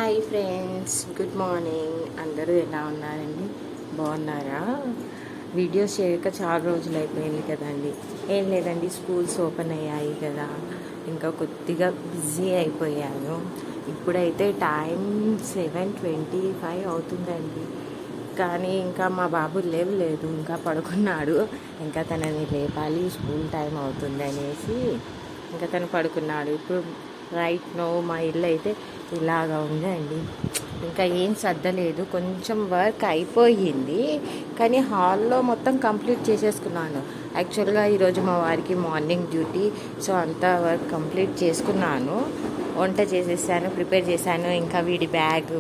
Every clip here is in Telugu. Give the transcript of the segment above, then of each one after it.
Hi friends, good morning. అందరూ ఎలా ఉన్నారండి? బాగున్నారా? వీడియోస్ చేయక చాలా రోజులు అయిపోయింది కదండి. ఏం లేదండి, స్కూల్స్ ఓపెన్ అయ్యాయి కదా, ఇంకా కొద్దిగా బిజీ అయిపోయాను. ఇప్పుడైతే టైం 7:25 అవుతుందండి. కానీ ఇంకా మా బాబు లేవలేదు, ఇంకా పడుకున్నాడు. ఇంకా తనని లేపాలి, స్కూల్ టైం అవుతుంది అనేసి ఇంకా తను పడుకున్నాడు. ఇప్పుడు రైట్ నో మా ఇల్లు అయితే ఇలాగా ఉందండి. ఇంకా ఏం సర్దలేదు, కొంచెం వర్క్ అయిపోయింది, కానీ హాల్లో మొత్తం కంప్లీట్ చేసేసుకున్నాను. యాక్చువల్గా ఈరోజు మా వారికి మార్నింగ్ డ్యూటీ, సో అంతా వర్క్ కంప్లీట్ చేసుకున్నాను. వంట చేసేసాను, ప్రిపేర్ చేశాను. ఇంకా వీడి బ్యాగ్,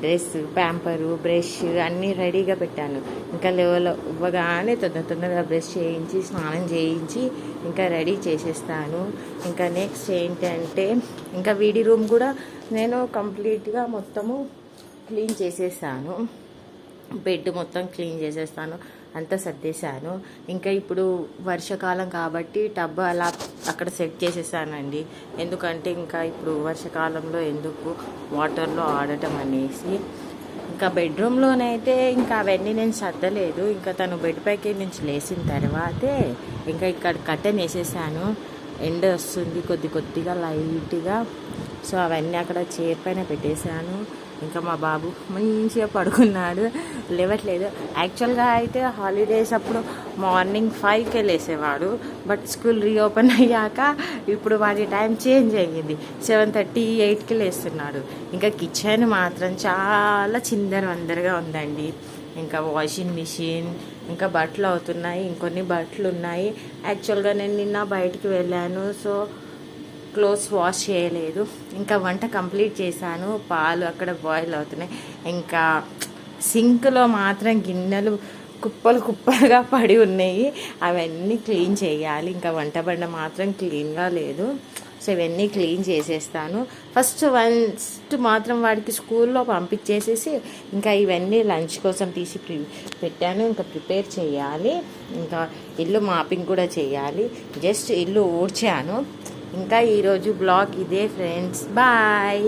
డ్రెస్, ప్యాంపరు, బ్రష్ అన్నీ రెడీగా పెట్టాను. ఇంకా లెవెల్ ఇవ్వగానే తొందరగా బ్రష్ చేయించి స్నానం చేయించి ఇంకా రెడీ చేసేస్తాను. ఇంకా నెక్స్ట్ ఏంటంటే ఇంకా వీడి రూమ్ కూడా నేను కంప్లీట్గా మొత్తము క్లీన్ చేసేసాను. బెడ్ మొత్తం క్లీన్ చేసేస్తాను, అంతా సర్దేశాను. ఇంకా ఇప్పుడు వర్షాకాలం కాబట్టి టబ్ అలా అక్కడ సెట్ చేసేసానండి. ఎందుకంటే ఇంకా ఇప్పుడు వర్షాకాలంలో ఎందుకు వాటర్లో ఆడటం అనేసి. ఇంకా బెడ్రూమ్లోనైతే ఇంకా అవన్నీ నేను సర్దలేదు. ఇంకా తను బెడ్ పైకి నుంచి లేచిన తర్వాతే ఇంకా ఇక్కడ కర్టెన్ వేసేసాను. ఎండ వస్తుంది కొద్దిగా లైట్గా, సో అవన్నీ అక్కడ చైర్ పైన పెట్టేశాను. ఇంకా మా బాబు మంచిగా పడుకున్నాడు, లేవట్లేదు. యాక్చువల్గా అయితే హాలిడేస్ అప్పుడు మార్నింగ్ 5కే లేసేవాడు, బట్ స్కూల్ రీఓపెన్ అయ్యాక ఇప్పుడు వాడి టైం చేంజ్ అయ్యింది. 7:30, 8కి లేస్తున్నాడు. ఇంకా కిచెన్ మాత్రం చాలా చిందరవందరగా ఉందండి. ఇంకా వాషింగ్ మిషన్, ఇంకా బట్టలు అవుతున్నాయి, ఇంకొన్ని బట్టలు ఉన్నాయి. యాక్చువల్గా నేను నిన్న బయటికి వెళ్ళాను, సో క్లోత్స్ వాష్ చేయలేదు. ఇంకా వంట కంప్లీట్ చేశాను, పాలు అక్కడ బాయిల్ అవుతున్నాయి. ఇంకా సింక్లో మాత్రం గిన్నెలు కుప్పలుగా పడి ఉన్నాయి, అవన్నీ క్లీన్ చేయాలి. ఇంకా వంట బండ మాత్రం క్లీన్గా లేదు, సో ఇవన్నీ క్లీన్ చేసేస్తాను. ఫస్ట్ మాత్రం వాడికి స్కూల్లో పంపించేసేసి ఇంకా ఇవన్నీ లంచ్ కోసం తీసి పెట్టాను. ఇంకా ప్రిపేర్ చేయాలి, ఇంకా ఇల్లు మాపింగ్ కూడా చేయాలి. జస్ట్ ఇల్లు ఊడ్చాను. ఇంకా ఈరోజు బ్లాగ్ ఇదే ఫ్రెండ్స్, బాయ్.